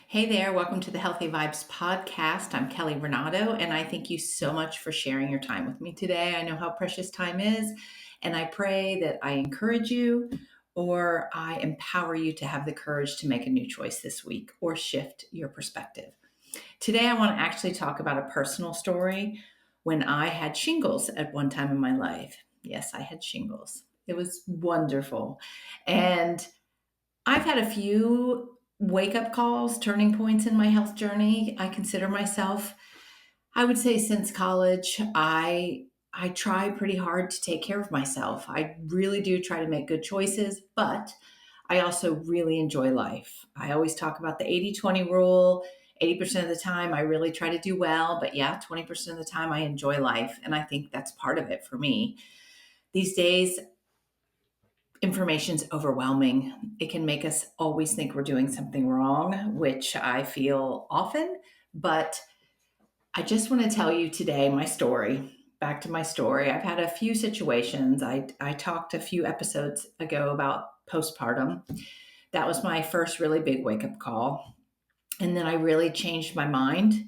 Hey there, welcome to the Healthy Vibes podcast. I'm Kelly Renato, and I thank you so much for sharing your time with me today. I know how precious time is, and I pray that I encourage you or I empower you to have the courage to make a new choice this week or shift your perspective. Today, I want to actually talk about a personal story when I had shingles at one time in my life. Yes, I had shingles. It was wonderful. And I've had a few wake up calls, turning points in my health journey. I consider myself, I would say since college, I try pretty hard to take care of myself. I really do try to make good choices, but I also really enjoy life. I always talk about the 80-20 rule. 80% of the time, I really try to do well, but yeah, 20% of the time, I enjoy life. And I think that's part of it for me. These days, information's overwhelming. It can make us always think we're doing something wrong, which I feel often. But I just want to tell you today my story. Back to my story. I've had a few situations. I talked a few episodes ago about postpartum. That was my first really big wake up call. And then I really changed my mind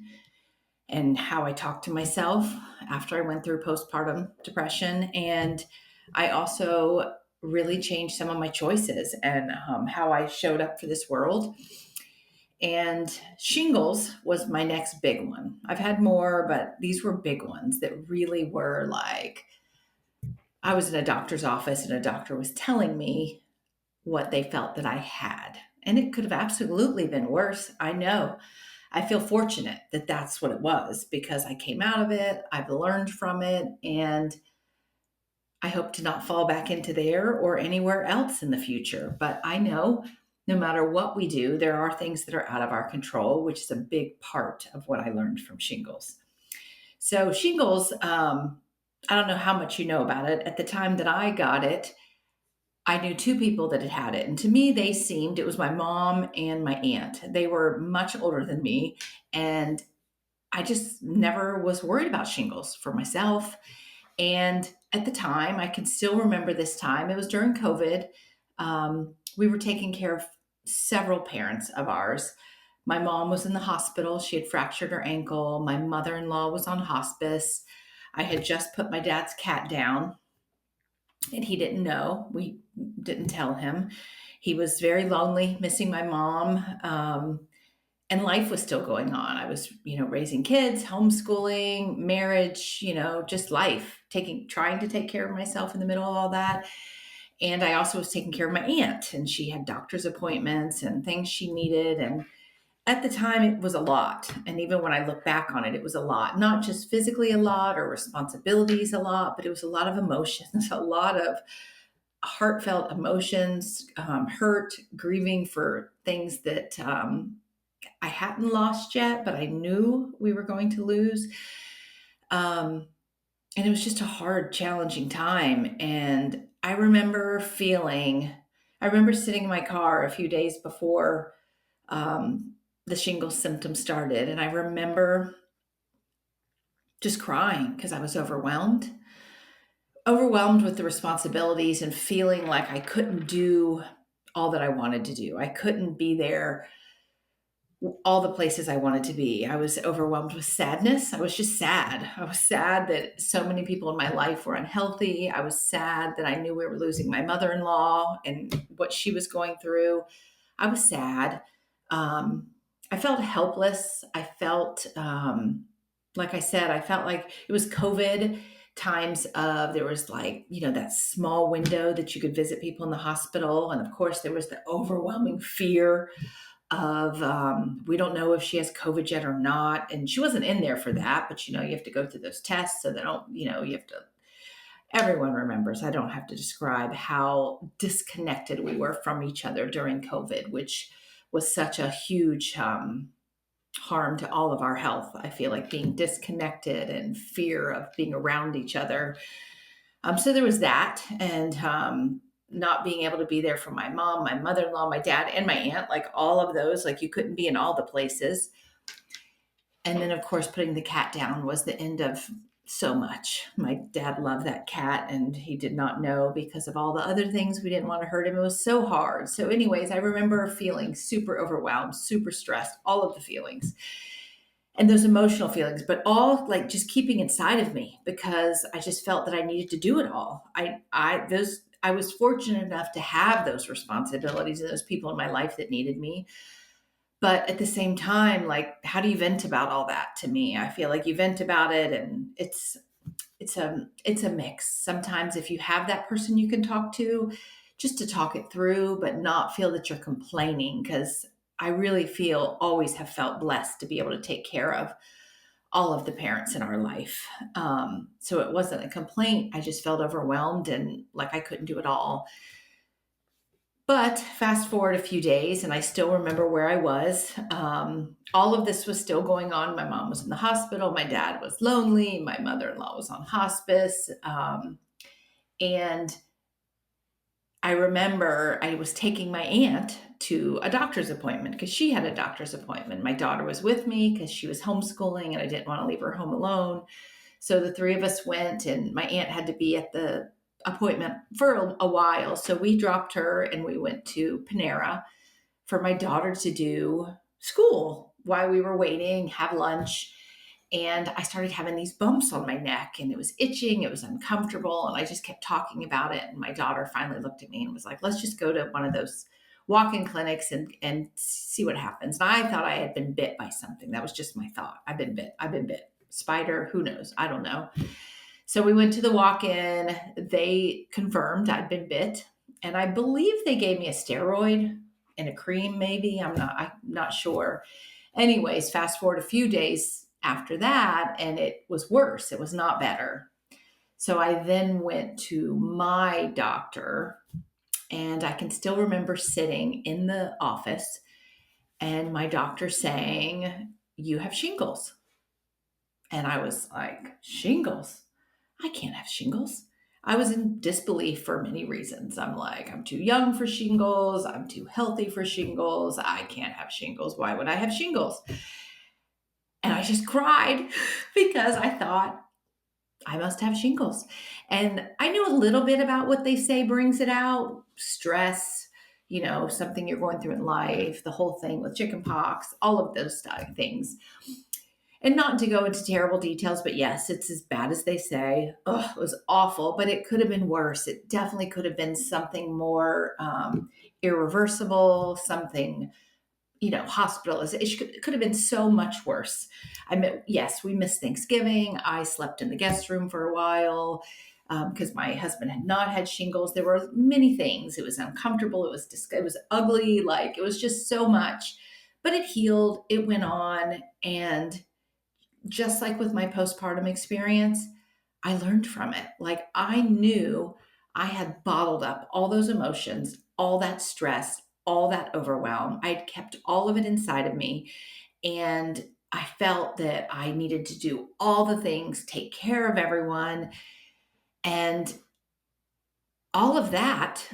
and how I talk to myself after I went through postpartum depression. And I also really changed some of my choices and how I showed up for this world. And shingles was my next big one. I've had more, but these were big ones that really were like I was in a doctor's office and a doctor was telling me what they felt that I had. And it could have absolutely been worse. I know. I feel fortunate that that's what it was because I came out of it, I've learned from it, and I hope to not fall back into there or anywhere else in the future. But I know no matter what we do, there are things that are out of our control, which is a big part of what I learned from shingles. So, shingles, I don't know how much you know about it. At the time that I got it, I knew two people that had had it. And to me, it was my mom and my aunt. They were much older than me. And I just never was worried about shingles for myself. And at the time, I can still remember this time, it was during COVID. We were taking care of several parents of ours. My mom was in the hospital. She had fractured her ankle. My mother in law was on hospice. I had just put my dad's cat down and he didn't know. We didn't tell him. He was very lonely, missing my mom. And life was still going on. I was, raising kids, homeschooling, marriage, just life, trying to take care of myself in the middle of all that. And I also was taking care of my aunt, and she had doctor's appointments and things she needed. And at the time, it was a lot. And even when I look back on it, it was a lot, not just physically a lot or responsibilities a lot, but it was a lot of emotions, a lot of heartfelt emotions, hurt, grieving for things that I hadn't lost yet, but I knew we were going to lose. And it was just a hard, challenging time. And I remember sitting in my car a few days before the shingles symptoms started. And I remember just crying because I was overwhelmed with the responsibilities and feeling like I couldn't do all that I wanted to do. I couldn't be there all the places I wanted to be. I was overwhelmed with sadness. I was just sad. I was sad that so many people in my life were unhealthy. I was sad that I knew we were losing my mother in law and what she was going through. I was sad. I felt helpless. I felt, like I said, I felt like it was COVID times of there was that small window that you could visit people in the hospital. And of course, there was the overwhelming fear of we don't know if she has COVID yet or not. And she wasn't in there for that, but you have to go through those tests. So they don't, you have to, everyone remembers, I don't have to describe how disconnected we were from each other during COVID, which was such a huge harm to all of our health. I feel like being disconnected and fear of being around each other. So there was that. And not being able to be there for my mom, my mother-in-law, my dad, and my aunt, like all of those, like you couldn't be in all the places. And then, of course, putting the cat down was the end of so much. My dad loved that cat, and he did not know because of all the other things. We didn't want to hurt him. It was so hard. So, anyways, I remember feeling super overwhelmed, super stressed, all of the feelings and those emotional feelings, but all like just keeping inside of me because I just felt that I needed to do it all. I was fortunate enough to have those responsibilities and those people in my life that needed me. But at the same time, like, how do you vent about all that? To me, I feel like you vent about it, and it's a mix. Sometimes if you have that person you can talk to, just to talk it through, but not feel that you're complaining, because I really feel always have felt blessed to be able to take care of all of the parents in our life. So it wasn't a complaint. I just felt overwhelmed and like I couldn't do it all. But fast forward a few days, and I still remember where I was. All of this was still going on. My mom was in the hospital. My dad was lonely. My mother in law was on hospice. And I remember I was taking my aunt to a doctor's appointment because she had a doctor's appointment. My daughter was with me because she was homeschooling and I didn't want to leave her home alone. So the three of us went, and my aunt had to be at the appointment for a while. So we dropped her and we went to Panera for my daughter to do school while we were waiting, have lunch. And I started having these bumps on my neck, and it was itching, it was uncomfortable, and I just kept talking about it. And my daughter finally looked at me and was like, let's just go to one of those walk-in clinics and see what happens. And I thought I had been bit by something. That was just my thought. I've been bit. Spider, who knows? I don't know. So we went to the walk-in. They confirmed I'd been bit, and I believe they gave me a steroid and a cream, maybe. I'm not sure. Anyways, fast forward a few days after that, and it was worse. It was not better. So I then went to my doctor, and I can still remember sitting in the office and my doctor saying, "You have shingles." And I was like, "Shingles? I can't have shingles." I was in disbelief for many reasons. I'm like, I'm too young for shingles. I'm too healthy for shingles. I can't have shingles. Why would I have shingles? And I just cried because I thought I must have shingles. And I knew a little bit about what they say brings it out: stress, something you're going through in life, the whole thing with chicken pox, all of those things. And not to go into terrible details, but yes, it's as bad as they say. Ugh, it was awful, but it could have been worse. It definitely could have been something more irreversible, something, hospitalization. It could have been so much worse. I mean, yes, we missed Thanksgiving. I slept in the guest room for a while because my husband had not had shingles. There were many things. It was uncomfortable. It was ugly. Like, it was just so much. But it healed. It went on, and just like with my postpartum experience, I learned from it. Like, I knew I had bottled up all those emotions, all that stress, all that overwhelm. I'd kept all of it inside of me. And I felt that I needed to do all the things, take care of everyone. And all of that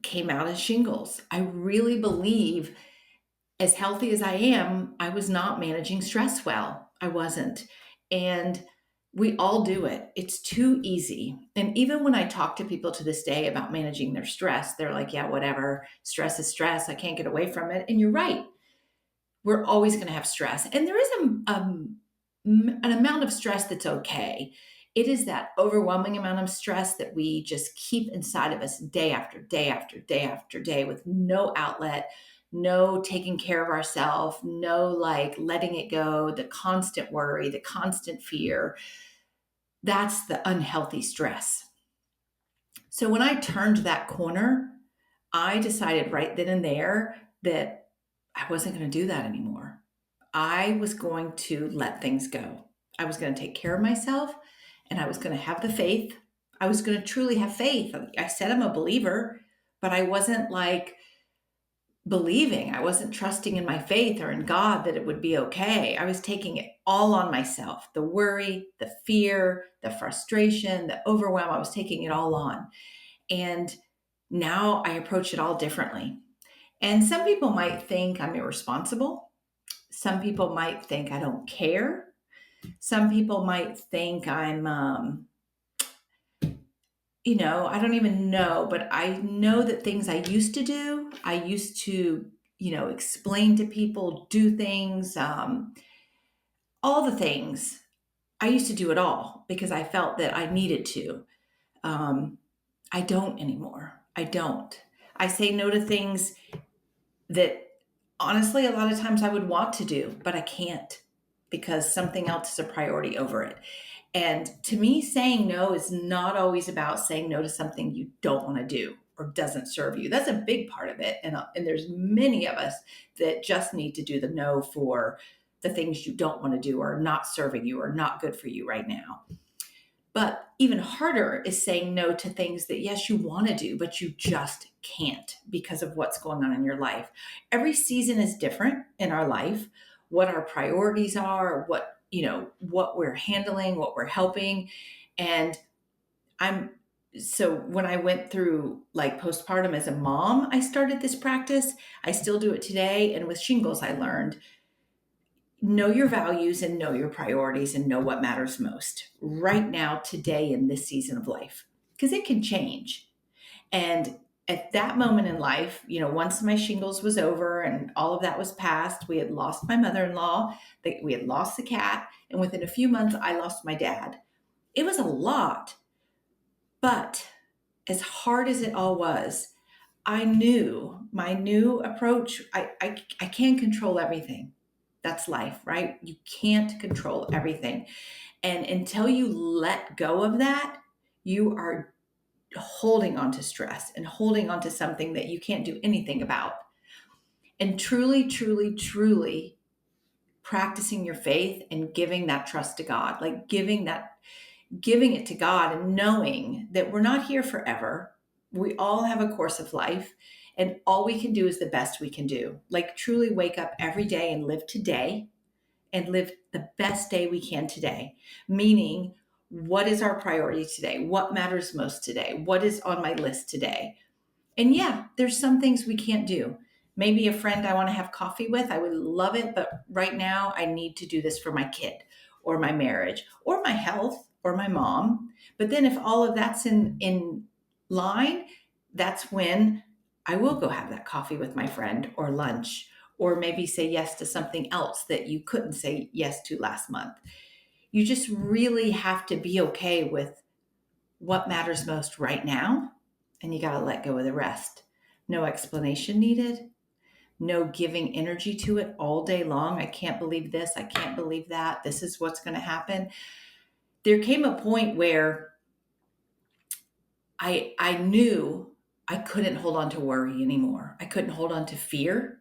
came out as shingles. I really believe, as healthy as I am, I was not managing stress well. I wasn't. And we all do it. It's too easy. And even when I talk to people to this day about managing their stress, they're like, yeah, whatever. Stress is stress. I can't get away from it. And you're right. We're always going to have stress. And there is an amount of stress that's okay. It is that overwhelming amount of stress that we just keep inside of us day after day after day after day with no outlet, no taking care of ourselves, no like letting it go, the constant worry, the constant fear. That's the unhealthy stress. So when I turned that corner, I decided right then and there that I wasn't going to do that anymore. I was going to let things go. I was going to take care of myself, and I was going to have the faith. I was going to truly have faith. I said I'm a believer, but I wasn't like believing. I wasn't trusting in my faith or in God that it would be okay. I was taking it all on myself: the worry, the fear, the frustration, the overwhelm. I was taking it all on. And now I approach it all differently. And some people might think I'm irresponsible. Some people might think I don't care. Some people might think I'm, I don't even know, but I know that things I used to do, I used to, explain to people, do things, all the things. I used to do it all because I felt that I needed to. Um, I don't anymore. I don't. I say no to things that honestly, a lot of times I would want to do, but I can't because something else is a priority over it. And to me, saying no is not always about saying no to something you don't want to do or doesn't serve you. That's a big part of it. And there's many of us that just need to do the no for the things you don't want to do or not serving you or not good for you right now. But even harder is saying no to things that, yes, you want to do, but you just can't because of what's going on in your life. Every season is different in our life, what our priorities are, what we're handling, what we're helping. And so when I went through like postpartum as a mom, I started this practice. I still do it today. And with shingles, I learned know your values and know your priorities and know what matters most right now, today, in this season of life, because it can change. And at that moment in life, once my shingles was over and all of that was past, we had lost my mother-in-law, we had lost the cat, and within a few months, I lost my dad. It was a lot, but as hard as it all was, I knew my new approach. I can't control everything. That's life, right? You can't control everything. And until you let go of that, you are holding on to stress and holding on to something that you can't do anything about. And truly, truly, truly practicing your faith and giving that trust to God, like giving it to God and knowing that we're not here forever. We all have a course of life, and all we can do is the best we can do. Like truly wake up every day and live today and live the best day we can today. Meaning, what is our priority today? What matters most today? What is on my list today? And yeah, there's some things we can't do. Maybe a friend I want to have coffee with, I would love it, but right now I need to do this for my kid or my marriage or my health or my mom. But then if all of that's in line, that's when I will go have that coffee with my friend or lunch, or maybe say yes to something else that you couldn't say yes to last month. You just really have to be okay with what matters most right now, and you got to let go of the rest. No explanation needed, no giving energy to it all day long. I can't believe this, I can't believe that, this is what's going to happen. There came a point where I knew I couldn't hold on to worry anymore. I couldn't hold on to fear.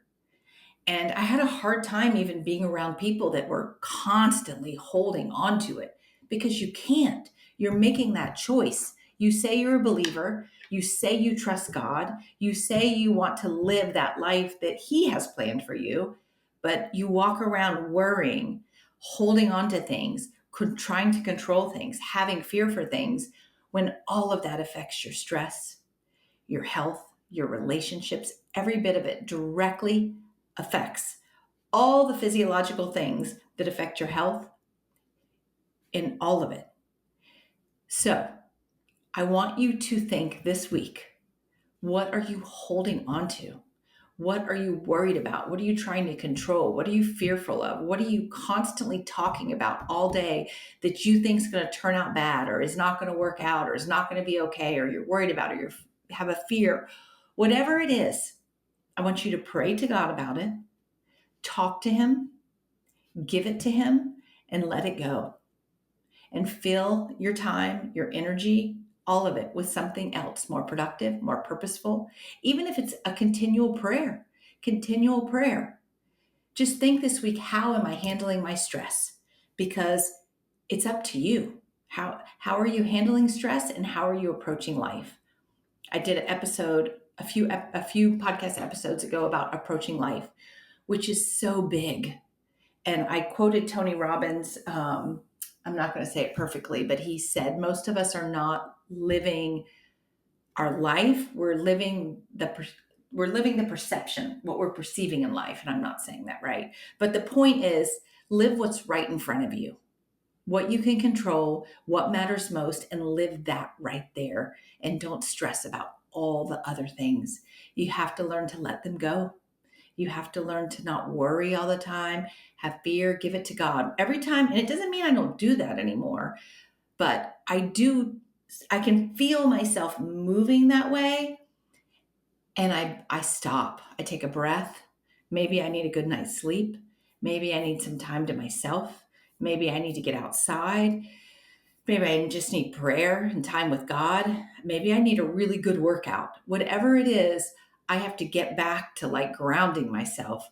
And I had a hard time even being around people that were constantly holding on to it, because you can't. You're making that choice. You say you're a believer. You say you trust God. You say you want to live that life that He has planned for you, but you walk around worrying, holding on to things, trying to control things, having fear for things, when all of that affects your stress, your health, your relationships. Every bit of it directly affects all the physiological things that affect your health, in all of it. So I want you to think this week, what are you holding on to? What are you worried about? What are you trying to control? What are you fearful of? What are you constantly talking about all day that you think is going to turn out bad, or is not going to work out, or is not going to be okay, or you're worried about, or you have a fear? Whatever it is, I want you to pray to God about it, talk to Him, give it to Him, and let it go. And fill your time, your energy, all of it with something else more productive, more purposeful, even if it's a continual prayer. Continual prayer. Just think this week, how am I handling my stress? Because it's up to you. How are you handling stress, and how are you approaching life? I did an episode a few podcast episodes ago about approaching life, which is so big. And I quoted Tony Robbins. I'm not going to say it perfectly, but he said, most of us are not living our life. We're living the perception, what we're perceiving in life. And I'm not saying that right. But the point is, live what's right in front of you. what you can control, what matters most, and live that right there. And don't stress about all the other things. You have to learn to let them go. You have to learn to not worry all the time, have fear, give it to God every time. And it doesn't mean I don't do that anymore, but I can feel myself moving that way. And I stop. I take a breath. Maybe I need a good night's sleep. Maybe I need some time to myself. Maybe I need to get outside. Maybe I just need prayer and time with God. Maybe I need a really good workout. Whatever it is, I have to get back to like grounding myself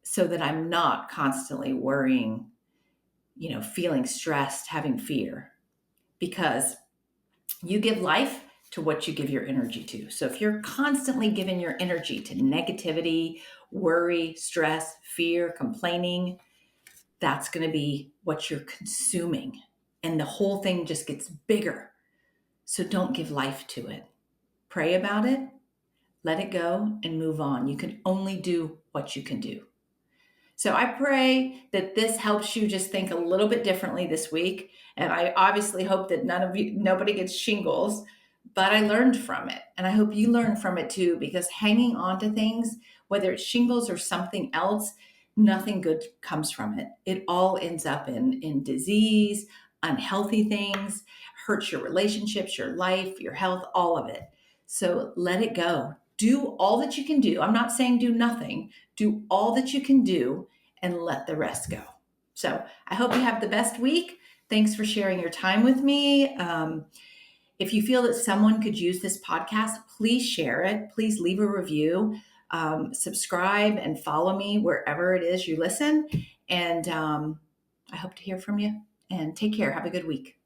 so that I'm not constantly worrying, feeling stressed, having fear. Because you give life to what you give your energy to. So if you're constantly giving your energy to negativity, worry, stress, fear, complaining, that's going to be what you're consuming. And the whole thing just gets bigger. So don't give life to it. Pray about it, let it go, and move on. You can only do what you can do. So I pray that this helps you just think a little bit differently this week. And I obviously hope that nobody gets shingles, but I learned from it. And I hope you learn from it too, because hanging on to things, whether it's shingles or something else, nothing good comes from it. It all ends up in disease, unhealthy things, hurts your relationships, your life, your health, all of it. So let it go. Do all that you can do. I'm not saying do nothing. Do all that you can do and let the rest go. So I hope you have the best week. Thanks for sharing your time with me. If you feel that someone could use this podcast, please share it. Please leave a review, subscribe, and follow me wherever it is you listen. And I hope to hear from you. And take care. Have a good week.